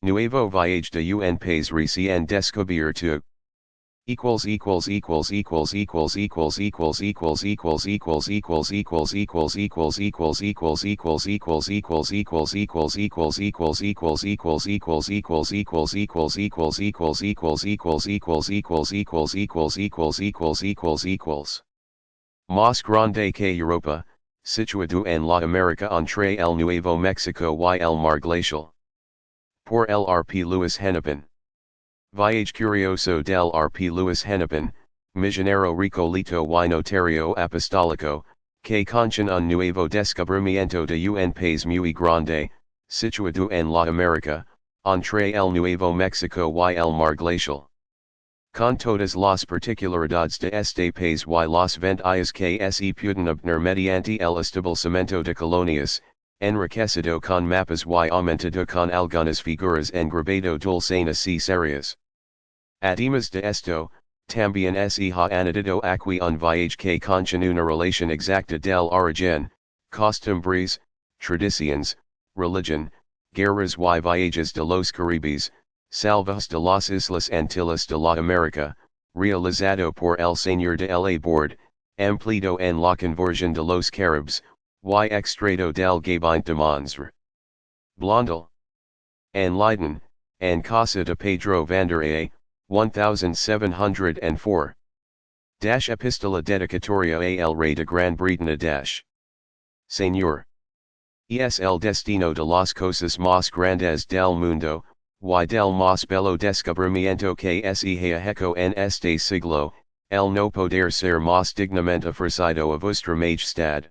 Nuevo viaje de un país recién descubierto. Más grande que Europa, situado en la América entre el Nuevo México y el Mar Glacial. Por el R.P. Louis Hennepin. Viaje curioso del R.P. Louis Hennepin, misionero recoleto y notario apostólico, que contiene un nuevo descubrimiento de un país muy grande, situado en la América, entre el Nuevo México y el Mar Glacial. Con todas las particularidades de este país y las ventajas que se pueden obtener mediante el establecimiento de colonias, enriquecido con mapas y aumentado con algunas figuras engrabado dulces y serias. Además de esto, también se ha añadido aquí un viaje que contiene una relación exacta del origen, costumbres, tradiciones, religión, guerras y viajes de los Caribes, salvajes de las Islas Antillas de la América, realizado por el señor de el Abord, empleado en la conversión de los Caribes, y extraído del Gabin de Monsre. Blondel. En Leiden, en casa de Pedro van der A, 1704. Epistola dedicatoria a el rey de Gran Bretaña. Señor. Es el destino de las cosas más grandes del mundo, y del más bello descubrimiento que se ha hecho en este siglo, el no poder ser más dignamente ofrecido a vuestra majestad.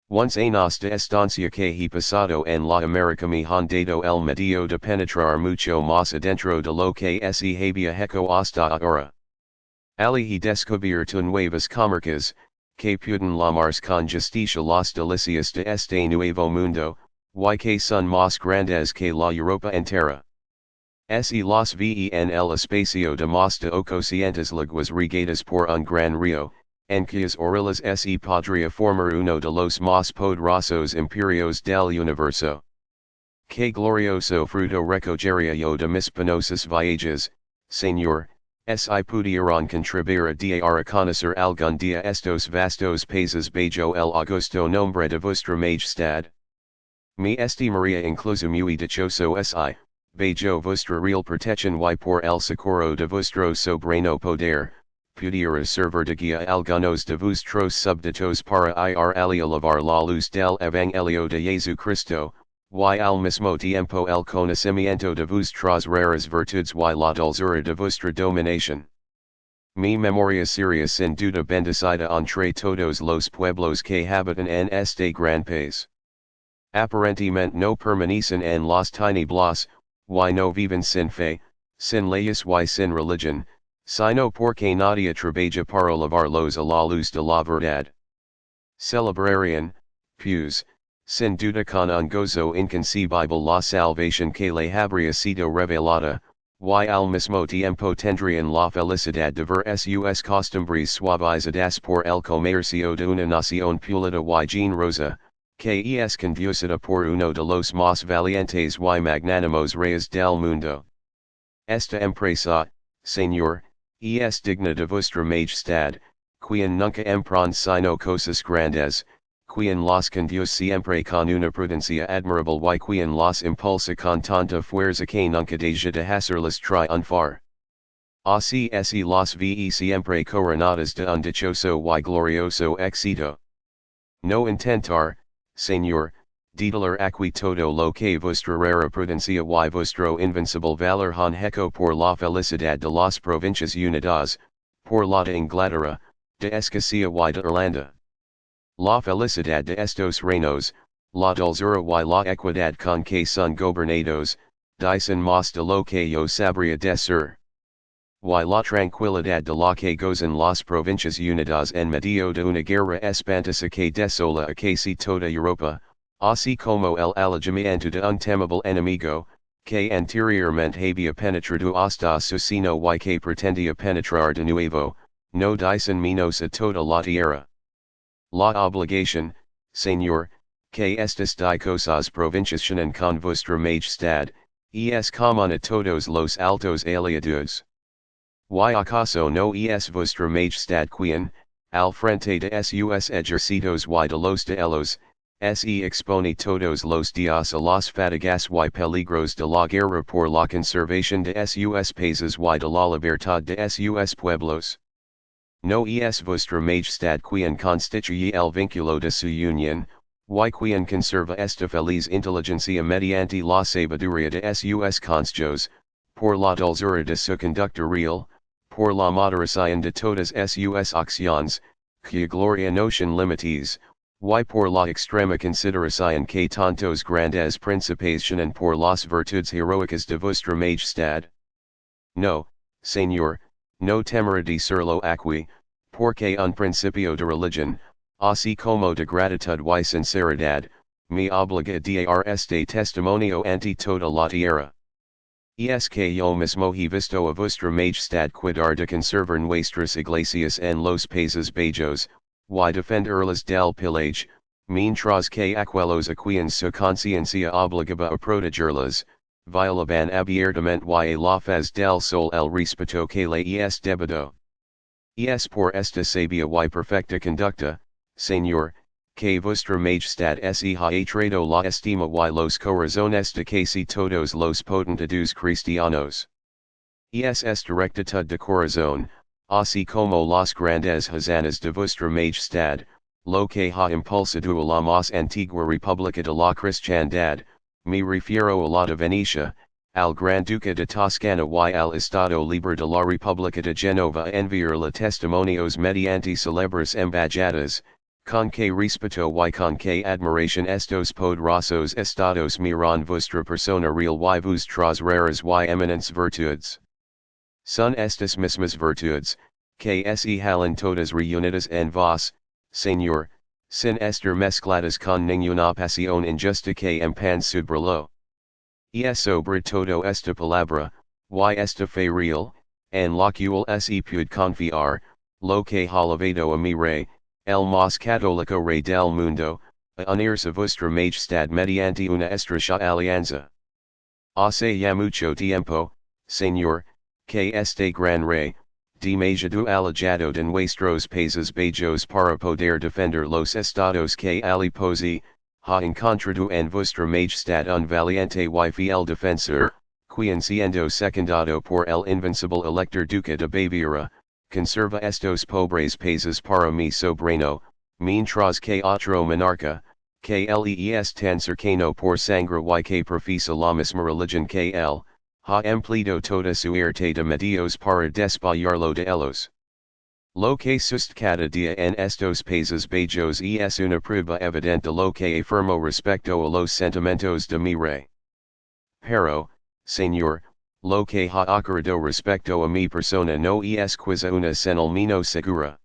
Once años de estancia que he pasado en la América me han dado el medio de penetrar mucho más adentro de lo que se había hecho hasta ahora. Ali he descubierto nuevas comarcas, que pueden llamarse con justicia las delicias de este nuevo mundo, y que son más grandes que la Europa entera. Se las ve en el espacio de más de 800 leguas regadas por un gran río, en cuyas orillas se podría formar uno de los más poderosos imperios del universo. Que glorioso fruto recogería yo de mis penosos viajes, señor, si pudieran contribuir a dar a conocer algún día estos vastos países bajo el augusto nombre de vuestra majestad. Me estimaría incluso muy dichoso si, bajo vuestra real protección y por el socorro de vuestro soberano poder, pudiera servir de guía a algunos de vuestros súbditos para ir a elevar la luz del Evangelio de Jesucristo, y al mismo tiempo el conocimiento de vuestras raras virtudes y la dulzura de vuestra dominación. Mi memoria sería sin duda bendecida entre todos los pueblos que habitan en este gran país. Aparentemente no permanecen en las tinieblas, y no viven sin fe, sin leyes y sin religión, sino porque nadie trabaja para llevarlos a la luz de la verdad. Celebrarían, pues, sin duda con un gozo inconcebible la salvación que le habría sido revelada, y al mismo tiempo tendrían la felicidad de ver sus costumbres suavizadas por el comercio de una nación pulida y generosa, que es conducida por uno de los más valientes y magnánimos reyes del mundo. Esta empresa, señor, es digna de vuestra majestad, quien nunca emprende sino cosas grandes, quien las conduce siempre con una prudencia admirable y quien las impulsa con tanta fuerza que nunca deja de hacerlas triunfar. Así se las ve siempre coronadas de un dichoso y glorioso éxito. No intentar, señor, detener aquí todo lo que vuestra rara prudencia y vuestro invincible valor han hecho por la felicidad de las provincias unidas, por la de Inglaterra, de Escocia y de Irlanda. La felicidad de estos reinos, la dulzura y la equidad con que son gobernados, dicen más de lo que yo sabría decir. Y la tranquilidad de la que gozan las provincias unidas en medio de una guerra espantosa que desola a casi toda Europa, así como el alejamiento de un temible enemigo, que anteriormente había penetrado hasta su seno y que pretendía penetrar de nuevo, no dicen menos a toda la tierra. La obligación, señor, que estas cosas provincias tienen con vuestra majestad, Es común a todos los altos aliados. Y acaso no es vuestra majestad quien, al frente de sus ejércitos y de los de ellos, se expone todos los días a las fatigas y peligros de la guerra por la conservación de sus países y de la libertad de sus pueblos? No es vuestra majestad quien constituye el vínculo de su unión, y quien conserva esta feliz inteligencia mediante la sabiduría de sus consejos, por la dulzura de su conducta real, por la moderación de todas sus acciones, que gloria notion limites, y por la extrema consideración que tantos grandes principaciones por las virtudes heroicas de vuestra majestad? No, señor, no temeré decirlo aquí, porque un principio de religión, así como de gratitud y sinceridad, me obliga a dar este testimonio ante toda la tierra. Es que yo mismo he visto a vuestra majestad cuidar de conservar nuestras iglesias en los países bajos, y defenderlas del pillage, mientras que aquellos a quien su conciencia obligaba a protegerlas, violaban abiertamente y la faz del sol el respeto que le es debido. Es por esta sabia y perfecta conducta, señor, que vuestra majestad se ha atraído la estima y los corazones de casi todos los potentados cristianos. Es esta rectitud de corazón, así como las grandes hazanas de vuestra majestad, lo que ha impulsado a la más antigua república de la cristiandad, me refiero a la de Venecia, al gran duque de Toscana y al Estado Libre de la República de Genova a enviarle testimonios mediante celebres embajadas, con que respeto y con que admiración estos poderosos estados miran vuestra persona real y vuestras raras y eminentes virtudes. Son estas mismas virtudes, que se hallan todas reunidas en vos, señor, sin estar mezcladas con ninguna pasión injusta que empan subrelo. Y sobre todo esta palabra, y esta fe real, en la cual se puede confiar, lo que ha levado a mi rey, el más católico rey del mundo, a unirse a vuestra majestad mediante una estrecha alianza. Hace ya mucho tiempo, señor, que este gran rey, demasiado alejado de nuestros países bajos para poder defender los estados que ali posee, ha encontrado en vuestra majestad un valiente y fiel defensor, quien siendo secundado por el invencible elector duque de Baviera, conserva estos pobres países para mi sobrino, mientras que otro monarca, que le es tan cercano por sangre y que profesa la misma religión que él, ha empleado toda suerte de medios para despojarlo de ellos. Lo que sucede cada día en estos países bajos es una prueba evidente de lo que afirmo respecto a los sentimientos de mi rey. Pero, señor, lo que ha ocurrido respecto a mi persona no es quizá una señal menos segura.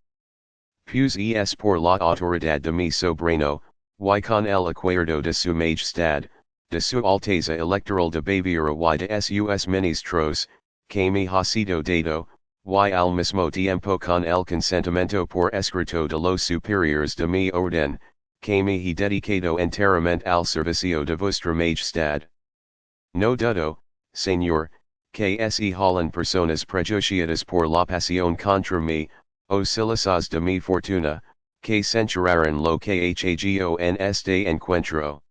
Pues es por la autoridad de mi sobrino, y con el acuerdo de su majestad, de su alteza electoral de Baviera y de sus ministros, que me ha sido dado, y al mismo tiempo con el consentimiento por escrito de los superiores de mi orden, que me he dedicado enteramente al servicio de vuestra majestad. No dudo, señor, que se hallan personas prejuiciadas por la pasión contra mí, o celosos de mi fortuna, que censurarán lo que hago en este encuentro.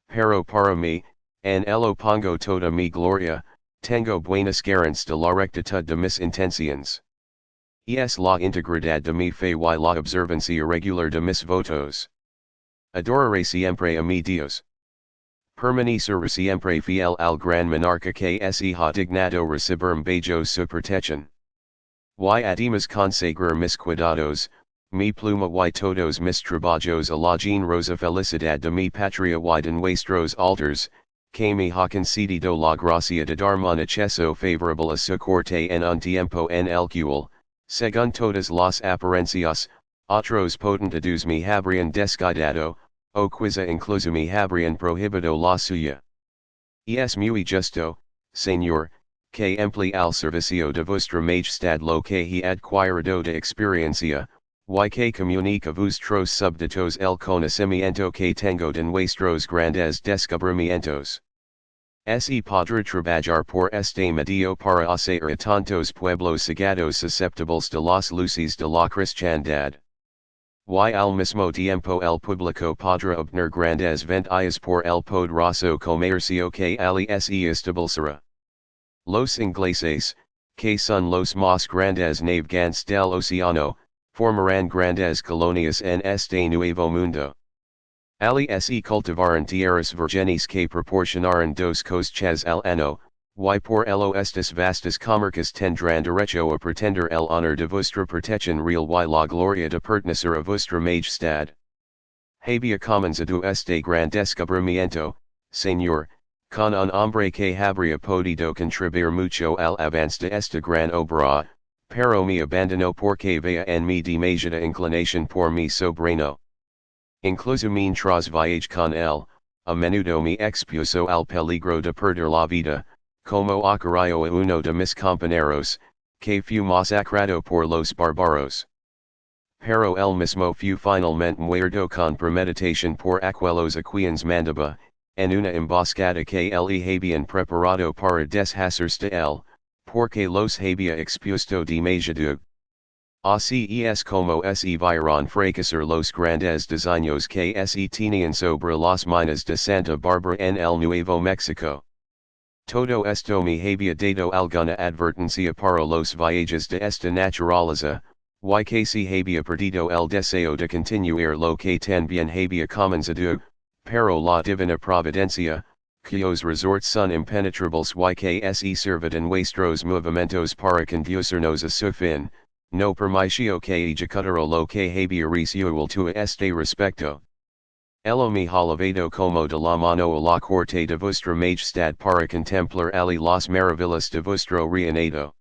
Pero para mí, en ello pongo toda mi gloria, tengo buenas garantías de la rectitud de mis intenciones. Es la integridad de mi fe y la observancia regular de mis votos. Adoraré siempre a mi Dios. Permaneceré siempre fiel al gran monarca que se ha dignado recibirme bajo su protección. Y además consagrar mis cuidados, mi pluma y todos mis trabajos a la generosa felicidad de mi patria y de nuestros altars, que me ha concedido la gracia de darme un acceso favorable a su corte en un tiempo en el cual, según todas las apariencias, otros potentados me habrían descuidado, o quizá incluso me habrían prohibido la suya. Es muy justo, señor, que emplee al servicio de vuestra majestad lo que he adquirido de experiencia, y que comunica vuestros súbditos el conocimiento que tengo de nuestros grandes descubrimientos. Se podrá trabalhar por este medio para hacer a tantos pueblos cegados susceptibles de las luces de la cristiandad. Y al mismo tiempo el público podrá obtener grandes ventajas por el poderoso comercio que ali se establecerá. Los ingleses, que son los más grandes navegantes del océano, formarán grandes colonias en este nuevo mundo. Ali se cultivaran tierras virgenes que proporcionaran dos cosechas al año, y por ello estas vastas comarcas tendrán derecho a pretender el honor de vuestra protección real y la gloria de pertenecer a vuestra majestad. Había comenzado este gran descubrimiento, señor, con un hombre que habría podido contribuir mucho al avance de esta gran obra, pero me abandonó porque veía en mi demasiada inclinación por mi sobrino. Incluso mientras viaje con él, a menudo me expuso al peligro de perder la vida, como ocurrió a uno de mis compañeros, que fue masacrado por los bárbaros. Pero él mismo fue finalmente muerto con premeditación por aquellos a quienes mandaba, en una emboscada que le habían preparado para deshacerse de él, porque los había expuesto demasiado. Así es como se vieron fracasar los grandes diseños que se tenían sobre las minas de Santa Bárbara en el Nuevo México. Todo esto me había dado alguna advertencia para los viajes de esta naturaleza, y que se había perdido el deseo de continuar lo que también había comenzado, pero la divina providencia, cuyos resorts son impenetrables y que se servirán vuestros movimientos para conducirnos a su fin, no permitió que ejecutara lo que había resuelto a este respecto. Elo me ha llevado como de la mano a la corte de vuestra majestad para contemplar ali las maravillas de vuestro reinado.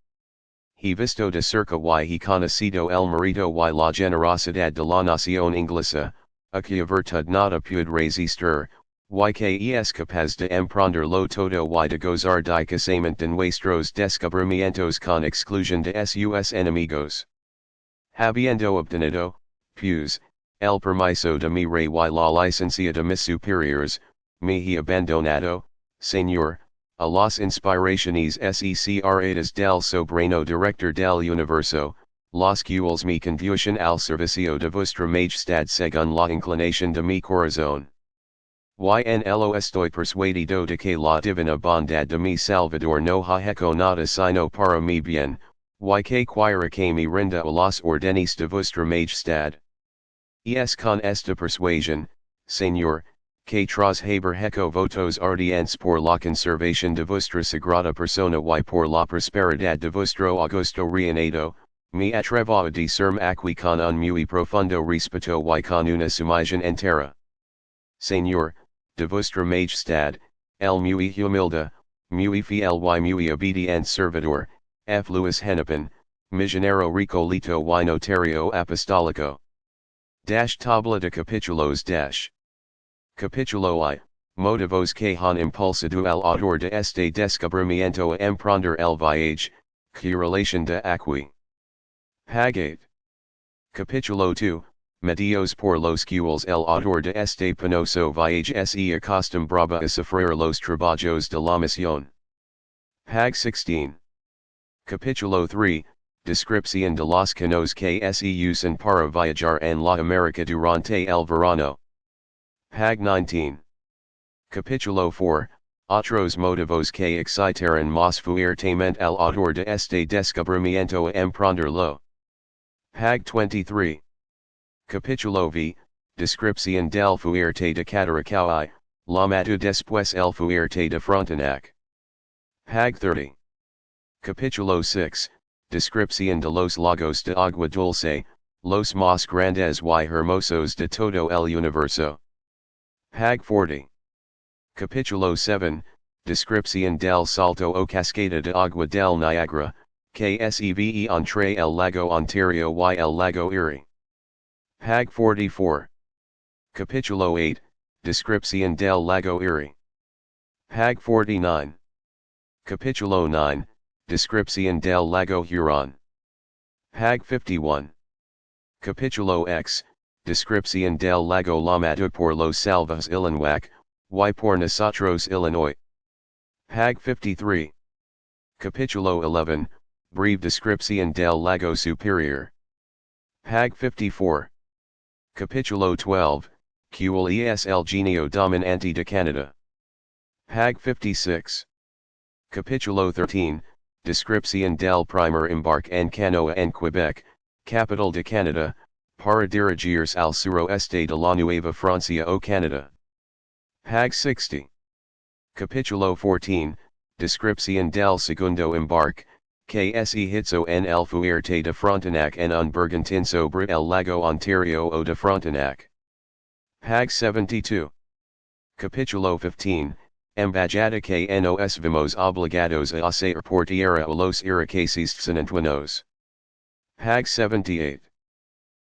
He visto de cerca y he conocido el mérito y la generosidad de la nación inglesa, a cuya virtud nada puede resistir, y que es capaz de emprenderlo todo y de gozar dicosamente de nuestros descubrimientos con exclusión de sus enemigos. Habiendo obtenido, pues, el permiso de mi rey y la licencia de mis superiores, me he abandonado, señor, a las inspiraciones secretas del soberano director del universo, las cuales me conducen al servicio de vuestra majestad según la inclinación de mi corazón. Y en ello estoy persuadido de que la divina bondad de mi Salvador no ha hecho nada sino para mi bien, y que quiera que me rinda a las órdenes de vuestra majestad. Es con esta persuasión, señor, que tras haber hecho votos ardientes por la conservación de vuestra sagrada persona y por la prosperidad de vuestro augusto reinado, me atrevo a decirme aquí con un muy profundo respeto y con una sumisión entera. Señor, de vuestra majestad, el muy humilde, muy fiel y muy obediente servidor, F. Louis Hennepin, misionero recoleto y notario apostólico. Tabla de capítulos Capítulo I, motivos que han impulsado al autor de este descubrimiento a emprender el viaje, que relation de aquí. Pagate. Capítulo 2, medios por los cuales el autor de este penoso viaje se acostumbraba a sufrir los trabajos de la misión. Pag 16. Capítulo 3, descripción de los canos que se usan para viajar en la América durante el verano. Pag 19. Capítulo 4, otros motivos que excitaron más fuertemente al autor de este descubrimiento a emprenderlo. Pag 23. Capítulo V, descripción del fuerte de Cataratas, la mato después el fuerte de Frontenac. Pag 30. Capítulo 6, descripción de los lagos de agua dulce, los más grandes y hermosos de todo el universo. Pag 40. Capítulo 7, descripción del salto o cascada de agua del Niágara, que se ve entre el lago Ontario y el lago Erie. Pag 44. Capítulo 8, descripción del lago Erie. Pag 49. Capítulo 9, descripción del lago Huron. Pag 51. Capítulo X, descripción del lago Lamado por los salvos Illinois, y por nosotros Illinois. Pag 53. Capítulo 11, Breve descripción del lago superior. Pag 54. Capítulo 12, Cual es el genio dominante de Canadá. Pag 56. Capítulo 13, Descripción del primer embarque en canoa en Quebec, capital de Canadá, para dirigirse al suroeste de la Nueva Francia o Canadá. Pag 60. Capítulo 14, Descripción del segundo embarque, que se hizo en el fuerte de Frontenac en un bergantín sobre el lago Ontario o de Frontenac. Pag 72. Capítulo 15, Embajada que nos vimos obligados a hacer por tierra a los iroqueses tsanantuanos. Pag 78.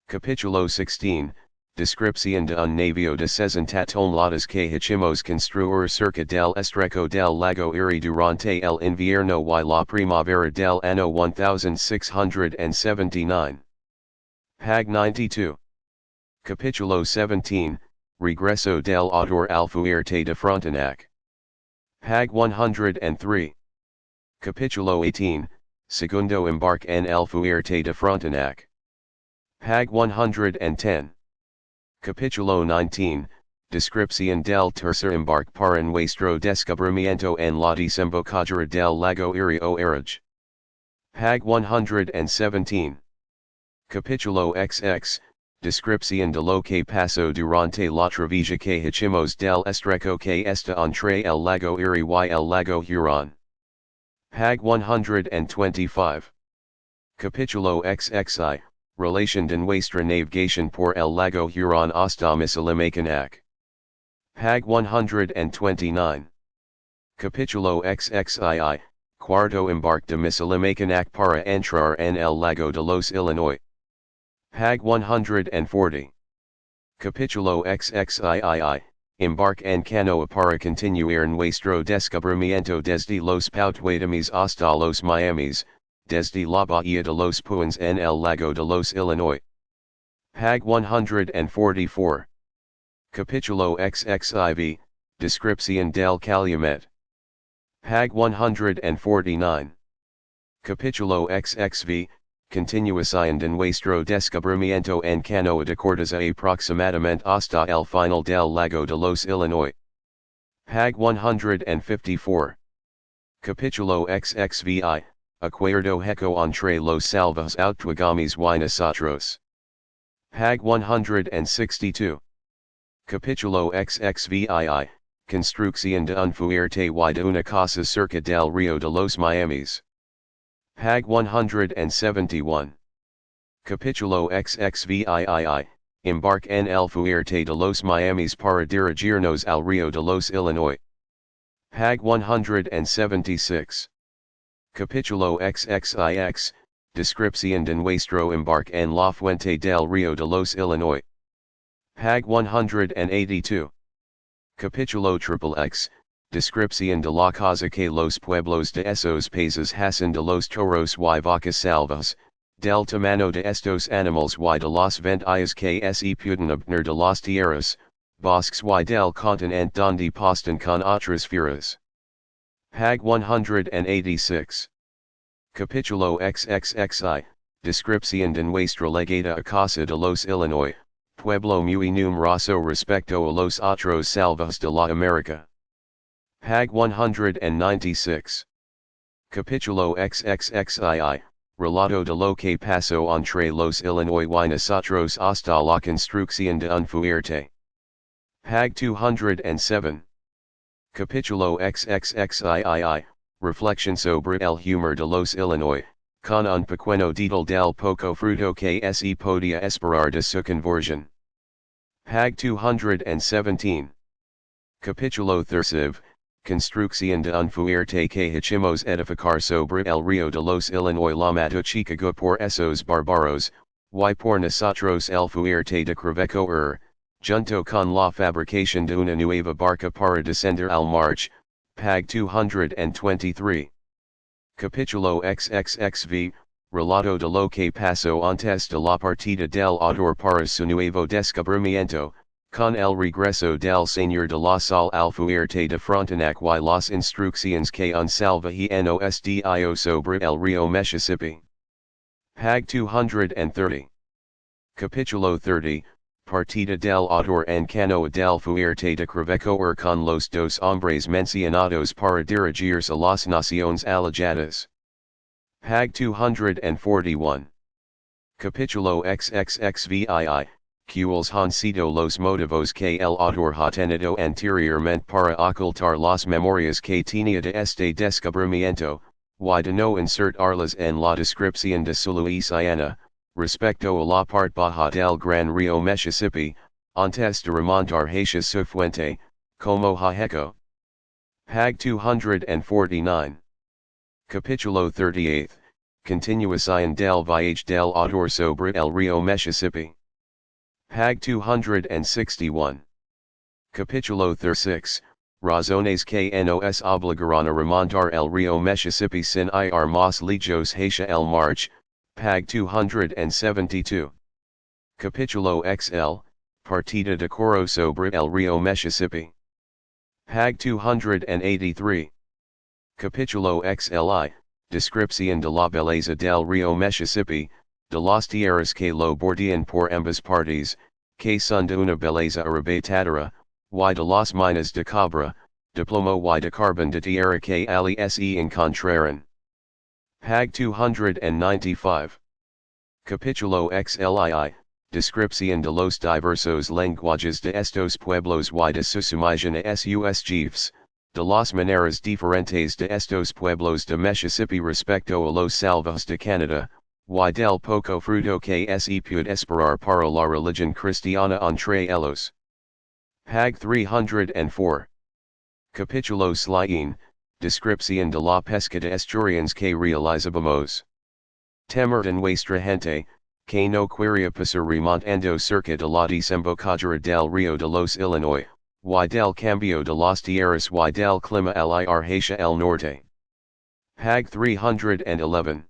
Capítulo 16, Descripción de un navío de 60 toneladas que hicimos construir cerca del estrecho del lago Erie durante el invierno y la primavera del año 1679. Pag 92. Capítulo 17, Regreso del autor al fuerte de Frontenac. Pag 103. Capítulo 18, Segundo embarque en el fuerte de Frontenac. Pag 110. Capítulo 19, Descripción del tercer embarque para nuestro descubrimiento en la desembocadura del lago Erie o Erage. Pag 117. Capítulo XX, Descripción de lo que pasó durante la travesía que hicimos del estrecho que está entre el lago Erie y el lago Huron. Pag 125. Capítulo XXI, Relación de nuestra navegación por el lago Huron hasta Misisipi. Pag 129. Capítulo XXII, Cuarto embarque de Misisipi para entrar en el lago de los Illinois. Pag 140. Capítulo XXIII, Embarque en canoa para continuar nuestro descubrimiento desde los Pautuademis hasta los Miamis, desde la bahía de los Puins en el lago de los Illinois. Pag 144. Capítulo XXIV, Descripción del Calumet. Pag 149. Capítulo XXV, Continuación de nuestro descubrimiento en canoa de corteza aproximadamente hasta el final del lago de los Illinois. Pag 154. Capítulo XXVI, Acuerdo hecho entre los salvos outwagamis y nosotros. Pag 162. Capítulo XXVII, Construcción de un fuerte y de una casa cerca del río de los Miamis. Pag 171. Capítulo XXVII, Embarque en el fuerte de los Miamis para dirigirnos al río de los Illinois. Pag 176. Capítulo XXIX, Descripción de nuestro embarque en la fuente del río de los Illinois. Pag 182. Capítulo XXX, Descripción de la casa que los pueblos de esos países hacen de los toros y vacas salvas, del tamaño de estos animales y de las ventas que se pueden obtener de las tierras, bosques y del continente donde postan con otras fieras. Pag 186. Capítulo XXXI, Descripción de nuestra llegada a casa de los Illinois, pueblo muy numeroso respecto a los otros salvos de la América. Pag 196. Capítulo XXXII, Relato de lo que pasó entre los Illinois y nosotros hasta la construcción de un fuerte. Pag 207. Capítulo XXXII, Reflexión sobre el humor de los Illinois, con un pequeño detalle del poco fruto que se podía esperar de su conversión. Pag 217. Capítulo 30, Construcción de un fuerte que hicimos edificar sobre el río de los Illinois la Mata Chica por esos bárbaros, y por nosotros el fuerte de Creveco junto con la fabricación de una nueva barca para descender al march. Pag 223. Capítulo XXXV, Relato de lo que pasó antes de la partida del autor para su nuevo descubrimiento, Con el regreso del Señor de la Sal al fuerte de Frontenac y las instrucciones que un salvajinos dio sobre el río Misisipi. Pag 230. Capítulo 30, Partida del autor en canoa del fuerte de Crevecoer con los dos hombres mencionados para dirigirse a las naciones aliadas. Pag 241. Capítulo XXXVII, Cuales han sido los motivos que el autor ha tenido anteriormente para ocultar las memorias que tenía de este descubrimiento, y de no insertarlas en la descripción de su Louisiana, respecto a la parte baja del gran río Misisipi, antes de remontar hacia su fuente, como ha hecho. Pag 249. Capítulo 38, Continuación del viaje del autor sobre el río Misisipi. Pag 261. Capítulo 36, Razones que nos obligaron a remontar el río Misisipi sin ir más lejos hacia el march, Pag 272. Capítulo XL, Partida de Coro sobre el río Misisipi. Pag 283. Capítulo XLI, Descripción de la belleza del río Misisipi, de las tierras que lo bordean por ambas partes, que son de una belleza arrebatadora, y de las minas de cobre, de plomo y de carbón de tierra que allí se encontraron. Pag 295. Capítulo XLII, Descripción de los diversos lenguajes de estos pueblos y de sus imágenes sus jefes, de las maneras diferentes de estos pueblos de Misisipi respecto a los salvajes de Canadá, y del poco fruto que se puede esperar para la religión cristiana entre ellos. Pag 304. Capítulo XLII, Descripción de la pesca de estuarios que realizamos. Temer en nuestra gente, que no quería pasar remontando cerca de la desembocadura del río de los Illinois, y del cambio de las tierras y del clima al ir hacia el norte. Pag 311.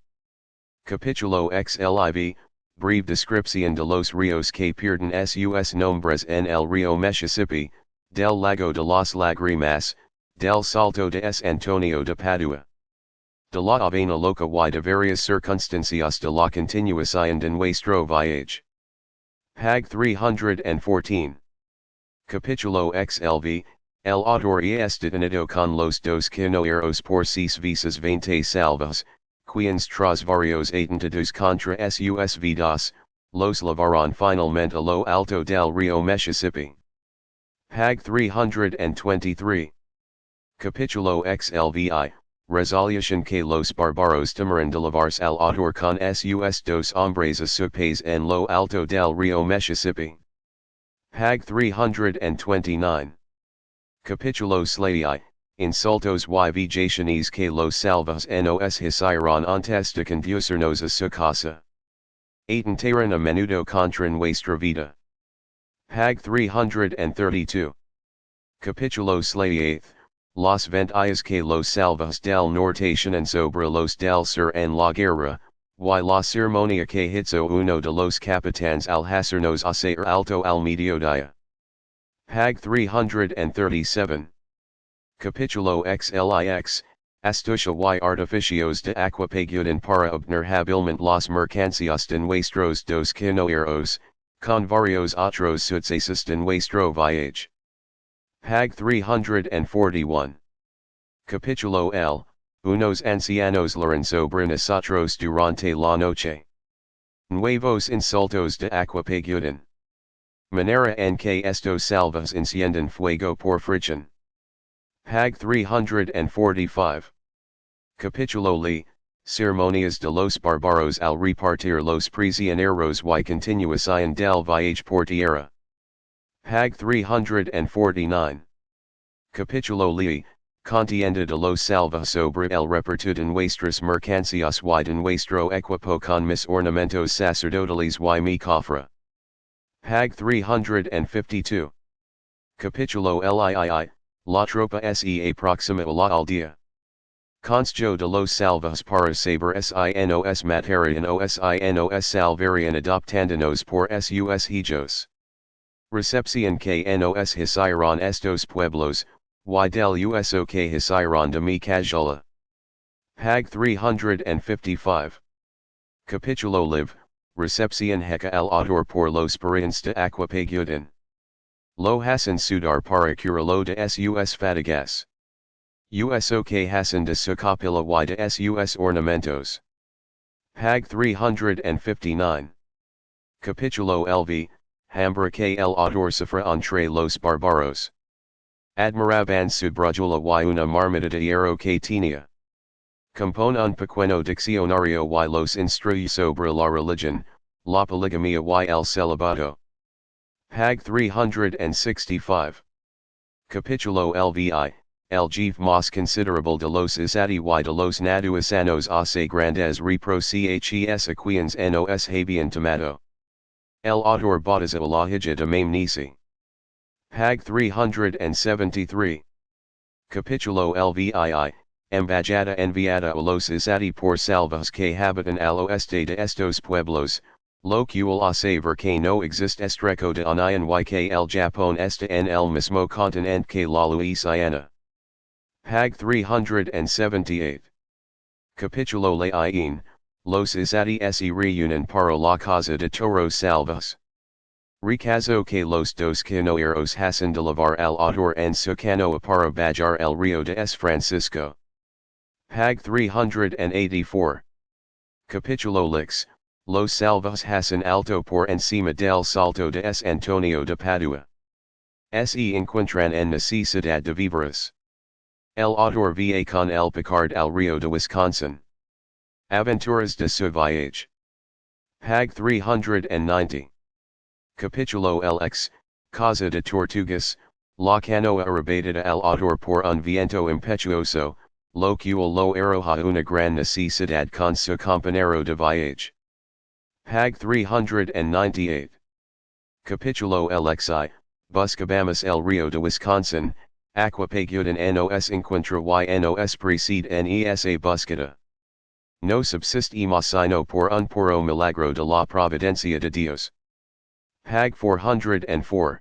Capítulo XLIV, Breve descripción de los ríos que pierden sus nombres en el río Misisipi, del lago de las Lágrimas, del salto de S. Antonio de Padua. De la avena loca y de varias circunstancias de la continuación de nuestro viaje. Pag 314. Capítulo XLV, el autor está detenido con los dos canoeros por sus visas 20 salvas, quienes tras varios atentados contra sus vidas, los llevaron finalmente a lo alto del río Misisipi. Pag 323. Capítulo XLVI, Resolution que los bárbaros temeran de llevarse al autor con sus dos hombres a su país en lo alto del río Misisipi. Pag 329. Capítulo XLII, Insultos y vejaciones que los salvajes nos hicieron antes de conducirnos a su casa. Atentaron a menudo contra nuestra vida. Pag 332. Capítulo XLVIII, Las ventajas que los salvajes del norte tienen sobre los del sur en la guerra, y la ceremonia que hizo uno de los capitanes al hacernos hacer alto al mediodía. Pag 337. Capítulo XLIX, Astucia y artificios de aquapagudin para obtener hábilmente las mercancías de nuestros dos canoeros, con varios otros sucesos de nuestro viaje. Pag 341. Capítulo L, Unos ancianos learn sobre nosotros durante la noche. Nuevos insultos de aquapagudin. Manera en que estos salvajes encienden fuego por fricción. Pag 345. Capítulo Li, Ceremonias de los bárbaros al repartir los prisioneros y continuación del viaje por tierra. Pag 349. Capítulo Li, Contienda de los salvajes sobre el reparto de nuestras mercancías y de nuestro equipo con mis ornamentos sacerdotales y mi cofre. Pag 352. Capítulo Lii, La tropa se aproxima a la aldea. Constio de los salvajes para saber sinos materia nos sinos salvarian adoptándonos por sus hijos. Recepción que nos hicieron estos pueblos, y del uso que hicieron de mi cajola. Pag 355. Capítulo live, Recepción heca el autor por los periodos de aquapagudin. Lo hacen sudar para curarlo de sus fatigas. Uso que hacen de su copula y de sus ornamentos. Pag 359. Capítulo LV, Hambra que el autor sufre entre los barbaros. Admiraban su brajula y una marmita de hierro que tenía. Compone un pequeño diccionario y los instruye sobre la religión, la poligamia y el celibato. Pag 365. Capítulo LVI, el jefe más considerable de los izati y de los naduasanos hace grandes reproches a quienes nos habían tomado. El autor bautiza la hija de Mamnisi. Pag 373. Capítulo LVII, Embajada enviada a los izati por salvas que habitan al oeste de estos pueblos, lo cual hace ver que no existe estrecho de unión y que el Japón está en el mismo continente que la Louisiana. Pag 378. Capítulo Lain, los izati se reúnen para la casa de toros salvas. Recazo que los dos canoeros hacen de lavar al autor en su canoa para bajar el río de S. Francisco. Pag 384. Capítulo Lix, los salvas hacen alto por encima del salto de S. Antonio de Padua. Se encuentran en necesidad de víveres. El autor va con el Picard al río de Wisconsin. Aventuras de su viaje. Pag 390. Capítulo LX, Casa de Tortugas, la canoa arrebatada al autor por un viento impetuoso, lo cual lo arroja una gran necesidad con su compañero de viaje. Pag 398. Capítulo LXI, Buscabamos el río de Wisconsin, aquapagudin nos encuentra y nos precede en esa búsqueda. No subsistimos sino por un puro milagro de la providencia de Dios. Pag 404.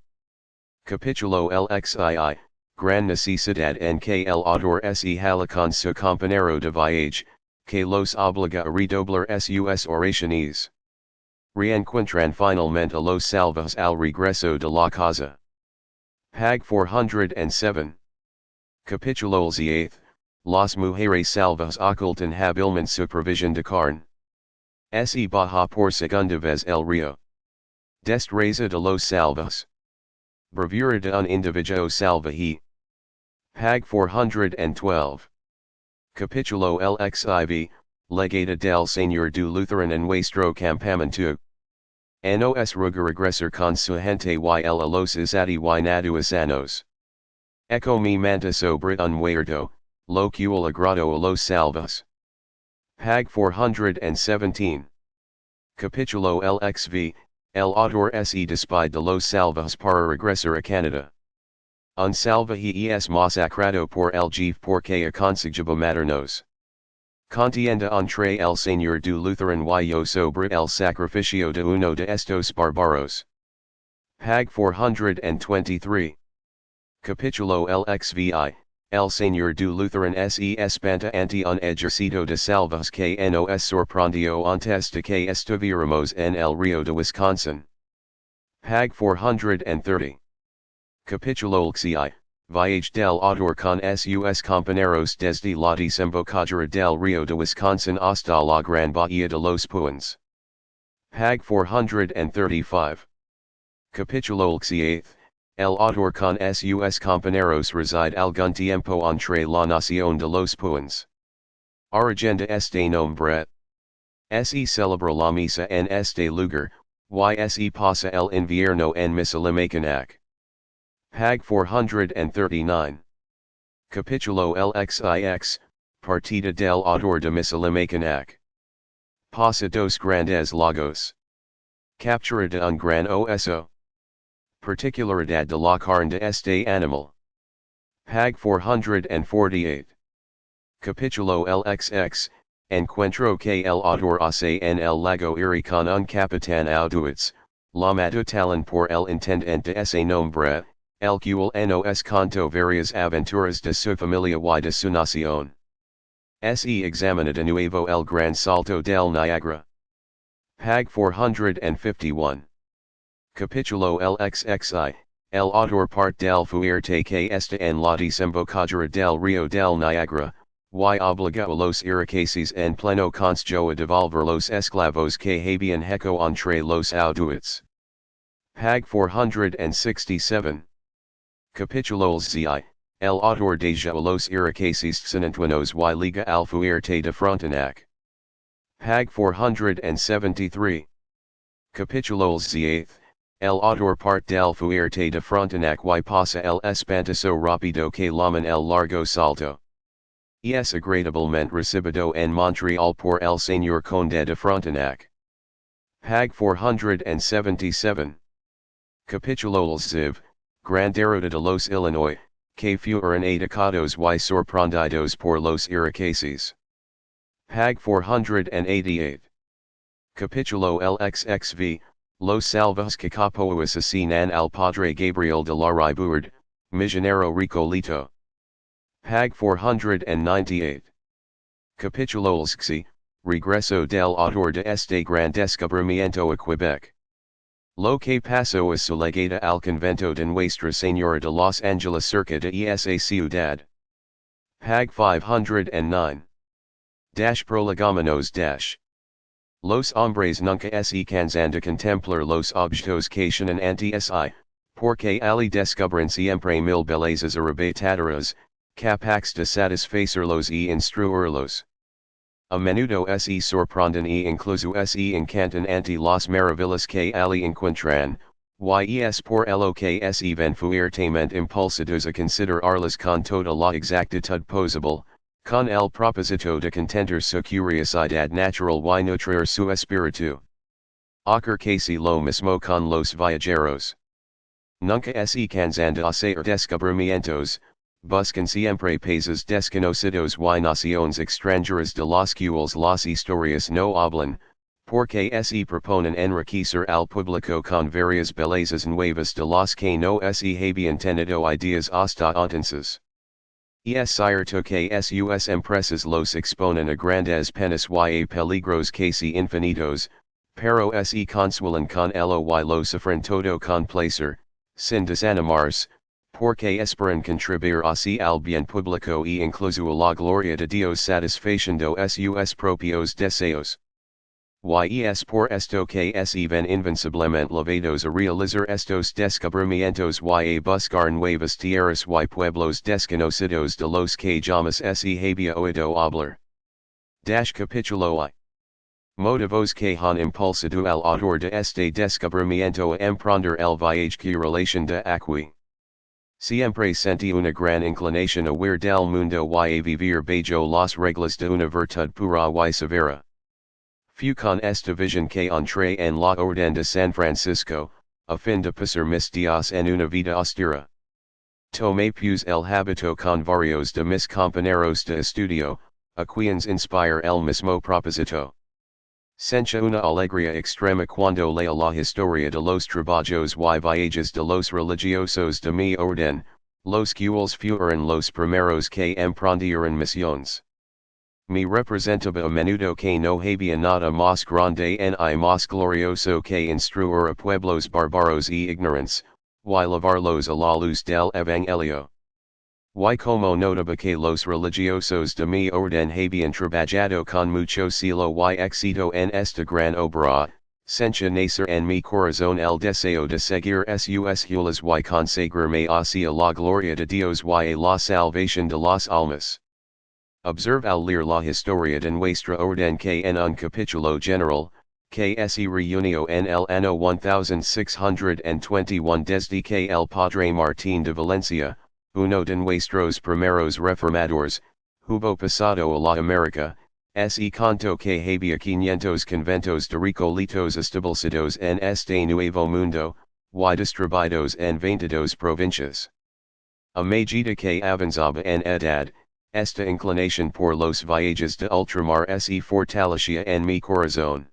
Capítulo LXII, Gran necesidad en que el autor se hala con su compañero de viaje, que los obliga a redoblar sus oraciones. Reencuentran finalmente a los salvas al regreso de la casa. Pag 407. Capítulo XVIII, Las mujeres salvas ocultan habilmente su provisión de carne. Se baja por segunda vez el río. Destreza de los salvas. Bravura de un individuo salvaje. Pag 412. Capítulo LXIV, Legada del Señor du Lutheran en nuestro campamento. Nos ruga regresar con su gente y el a los izati y naduasanos. Eco mi manta sobre un huerto, lo cual agrado a los salvas. Pag 417. Capítulo LXV, el autor se despide de los salvas para regresar a Canadá. Un salvaje es masacrado por el jefe porque aconsejaba maternos. Contienda entre el Señor du Lutheran y yo sobre el sacrificio de uno de estos barbaros. Pag 423. Capítulo LXVI, el Señor du Lutheran se espanta ante un ejército de salvas que nos sorprendió antes de que estuviéramos en el río de Wisconsin. Pag 430. Capítulo XI, Viaje del autor con sus compañeros desde la desembocadura del río de Wisconsin hasta la gran bahía de los Puins. Pag 435. Capítulo XVIII, el autor con sus compañeros reside algún tiempo entre la nación de los Puins. Origen de este nombre. Se celebra la misa en este lugar, y se pasa el invierno en Misisipi. Pag 439. Capítulo LXIX, Partida del autor de Misisipi. Pasa dos grandes lagos. Captura de un gran oso. Particularidad de la carne de este animal. Pag 448. Capítulo LXX, Encuentro que el autor hace en el lago Erie con un capitán Auduitz, La mato talon por el intendente ese nombre, el cual nos contó varias aventuras de su familia y de su nación. Se examina de nuevo el gran salto del Niágara. Pag 451. Capítulo el XXI, el autor part del fuerte que está en la desembocadura del río del Niágara, y obliga a los iraqueses en pleno constio a devolver los esclavos que habían hecho entre los auduits. Pag 467. Capítulo XI, el autor deja a los iraqueses sanantuanos y liga al fuerte de Frontenac. Pag 473. Capítulo XVIII, el autor part del fuerte de Frontenac y pasa el espantoso rápido que llaman el largo salto. Es agradablemente recibido en Montreal por el señor conde de Frontenac. Pag 477. Capítulo XIX, Gran Derrota de los Illinois, que fueron atacados y sorprendidos por los iraqueses. Pag 488. Capítulo el XXV, Los salvos que capo asesinan al padre Gabriel de la Ribourde, misionero recoleto. Pag 498. Capítulo XI, Regreso del autor de este gran descubrimiento a Quebec. Lo que pasó a su legada al convento de Nuestra Señora de los Ángeles cerca de esa ciudad. Pag 509. Prolegamenos Los hombres nunca se cansan de contemplar los objetos que llenan ante sí, porque ali descubren siempre mil bellezas arrebatadoras, capaces de satisfacerlos y instruirlos. A menudo se sorprenden y incluso se encantan ante las maravillas que ali encuentran, y es por ello que se ven fuertemente impulsados a considerarlas con toda la exactitud posible, con el propósito de contentar su curiosidad natural y nutrir su espíritu. Ocurre casi lo mismo con los viajeros. Nunca se cansan de hacer descubrimientos, buscan siempre países desconocidos y naciones extranjeras de las cuales las historias no hablan, porque se proponen enriquecer al público con varias bellezas nuevas de las que no se habían tenido ideas hasta entonces. Es cierto que sus empresas los exponen a grandes penas y a peligros casi infinitos, pero se consuelan con ello y lo sufren todo con placer, sin desanimarse, porque esperan contribuir así al bien público y incluso a la gloria de Dios satisfaciendo sus propios deseos. Y es por esto que se ven invinciblemente llevados a realizar estos descubrimientos y a buscar nuevas tierras y pueblos desconocidos de los que jamás se había oído hablar. Capítulo I. Motivos que han impulsado al autor de este descubrimiento a emprender el viaje que relation de aquí. Siempre sentí una gran inclinación a huir del mundo y a vivir bajo las reglas de una virtud pura y severa. Fue con esta visión que entré en la Orden de San Francisco, a fin de pasar mis días en una vida austera. Tomé pues el hábito con varios de mis compañeros de estudio, a quienes inspire el mismo propósito. Sentía una alegría extrema cuando leía la historia de los trabajos y viajes de los religiosos de mi orden, los cuales fueron los primeros que emprendieron misiones. Me representaba a menudo que no había nada más grande ni más glorioso que instruir a pueblos bárbaros y ignorantes, y llevarlos a la luz del Evangelio. Y como notaba que los religiosos de mi orden habían trabajado con mucho celo y éxito en esta gran obra, sentía nacer en mi corazón el deseo de seguir sus huellas y conseguirme hacia la gloria de Dios y a la salvación de las almas. Observe al leer la historia de nuestra orden que en un capítulo general, que se reunió en el año 1621 desde que el padre Martín de Valencia, uno de nuestros primeros reformadores, hubo pasado a la América, se contó que había 500 conventos de recoletos establecidos en este Nuevo Mundo, y distribuidos en 22 provincias. A medida que avanzaba en edad, esta inclinación por los viajes de ultramar se fortalecía en mi corazón.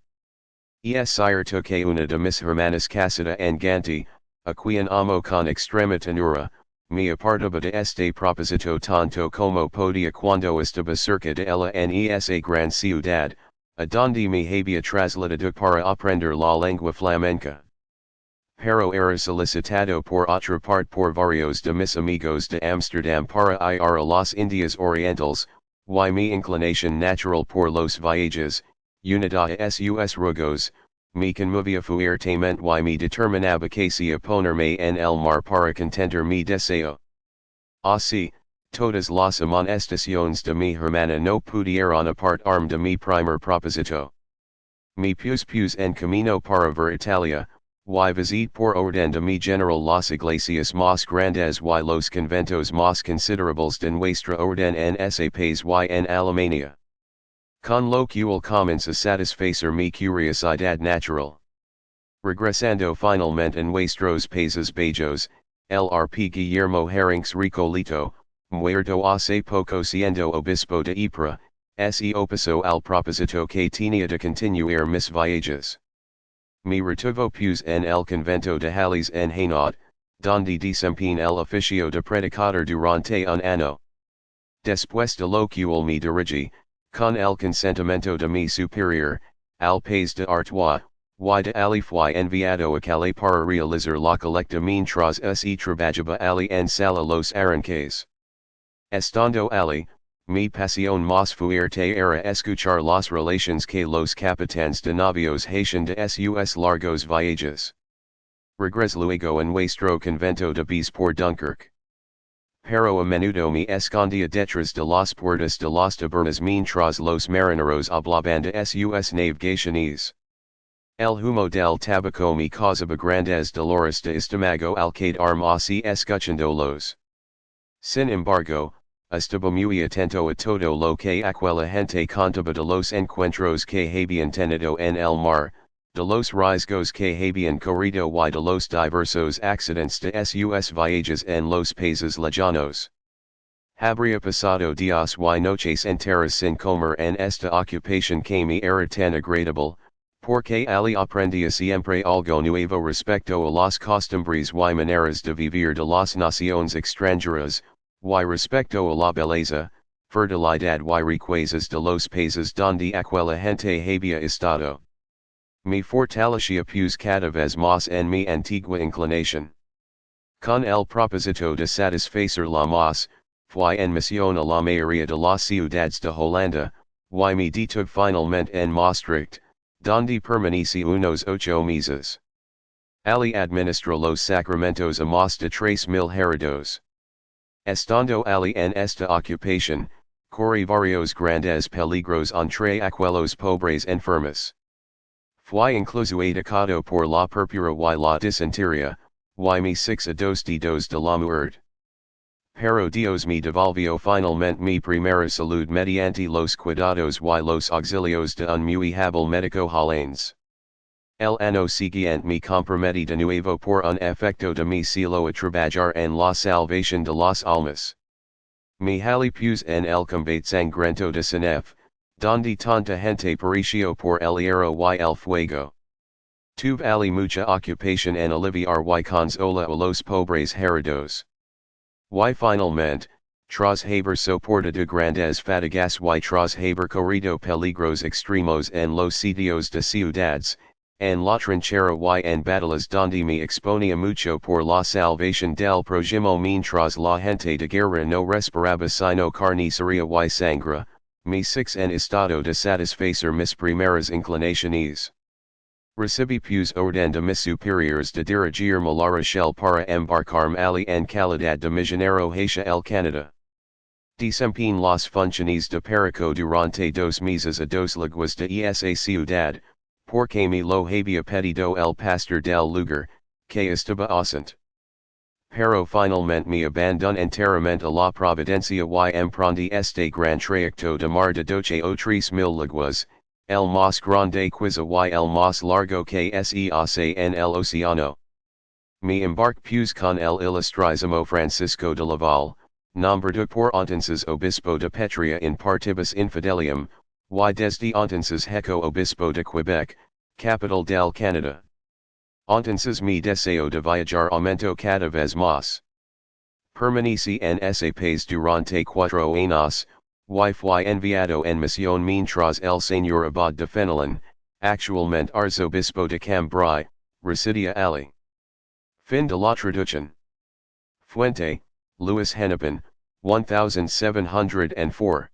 Es sire toque una de mis hermanas casada en Ganti, a quien amo con extrema ternura, me apartaba de este propósito tanto como podía cuando estaba cerca de ella en esa gran ciudad, a donde me había trasladado para aprender la lengua flamenca. Pero era solicitado por otra parte por varios de mis amigos de Amsterdam para ir a las Indias Orientales, y mi inclinación natural por los viajes, unida a sus rugos, me conmovía fuertemente y me determinaba casi a ponerme en el mar para contentar mi deseo. Así, todas las amonestaciones de mi hermana no pudieron apartarme de mi primer propósito. Me puse en camino para ver Italia, y visité por orden de mi general las iglesias más grandes y los conventos más considerables de nuestra orden en ese país y en Alemania. Con lo cual comencé a satisfacer mi curiosidad natural. Regresando finalmente a nuestros países bajos, el RP Guillermo Herrings Recoleto, muerto hace poco siendo obispo de Ypres, se opuso al propósito que tenía de continuar mis viajes. Me retuvo pues en el convento de Halles en Hainaut, donde desempeñé el oficio de predicador durante un año. Después de lo cual me dirigí, con el consentimiento de mi superior, al país de Artois, y de allí fui enviado a Calais para realizar la colecta mientras se trabajaba allí en sala los arranques. Estando allí, mi pasión más fuerte era escuchar las relaciones que los capitanes de navíos hacían de sus largos viajes. Regresé luego a nuestro convento de Bis por Dunkirk. Pero a menudo me escondía detrás de las puertas de las tabernas mientras los marineros hablaban de sus navegaciones. El humo del tabaco me causaba grandes dolores de estómago al quedarme así escuchándolos. Sin embargo, estaba muy atento a todo lo que aquella gente contaba de los encuentros que habían tenido en el mar, de los riesgos que habían corrido y de los diversos accidentes de sus viajes en los países lejanos. Habría pasado días y noches enteras sin comer en esta ocupación que me era tan agradable, porque allí aprendía siempre algo nuevo respecto a las costumbres y maneras de vivir de las naciones extranjeras, y respecto a la belleza, fertilidad y riquezas de los países donde aquella gente había estado. Me fortalecía pues cada vez más en mi antigua inclinación. Con el propósito de satisfacer la más, fui en misión a la mayoría de las ciudades de Holanda, y me detuve finalmente en Maastricht, donde permanecí unos 8 meses. Allí administró los sacramentos a más de 3,000 heridos. Estando allí en esta ocupación, corrí varios grandes peligros entre aquellos pobres enfermos. Fui incluso atacado por la púrpura y la disentería, y me 6 a 2 dedos de la muerte. Pero Dios me devolvió finalmente mi primera salud mediante los cuidados y los auxilios de un muy hábil médico holandés. El año siguiente me comprometí de nuevo por un efecto de mi siglo a trabajar en la salvación de las almas. Me halí pues en el combate sangriento de Senef, donde tanta gente pereció por el hierro y el fuego. Tuve allí mucha ocupación en aliviar y consola a los pobres heridos. Y finalmente, tras haber soportado grandes fatigas y tras haber corrido peligros extremos en los sitios de ciudades, en la trinchera y en batallas donde me exponía mucho por la salvación del prójimo mientras la gente de guerra no respiraba sino carnicería y sangre, me 6 en estado de satisfacer mis primeras inclinaciones. Recibí pues orden de mis superiores de dirigirme la Rochelle para embarcarme allí en calidad de misionero hacia el Canadá. Desempeñé las funciones de perico durante 2 meses a 2 leguas de esa ciudad, porque me lo había pedido el pastor del lugar, que estaba ausente. Pero finalmente me abandoné enteramente a la providencia y emprendí este gran trayecto de mar de 12 o 3,000 leguas, el más grande quizá y el más largo que se hace en el océano. Me embarqué pues con el ilustrísimo Francisco de Laval, nombrado por entonces obispo de Petria in partibus infidelium, y desde entonces heco obispo de Quebec, capital del Canada. Entonces mi deseo de viajar aumentó cada vez más. Permaneci en ese país durante 4 años, y fui enviado en misión mientras el señor abad de Fenelon, actualmente arzobispo de Cambrai, residia allí. Fin de la traducción. Fuente, Louis Hennepin, 1704.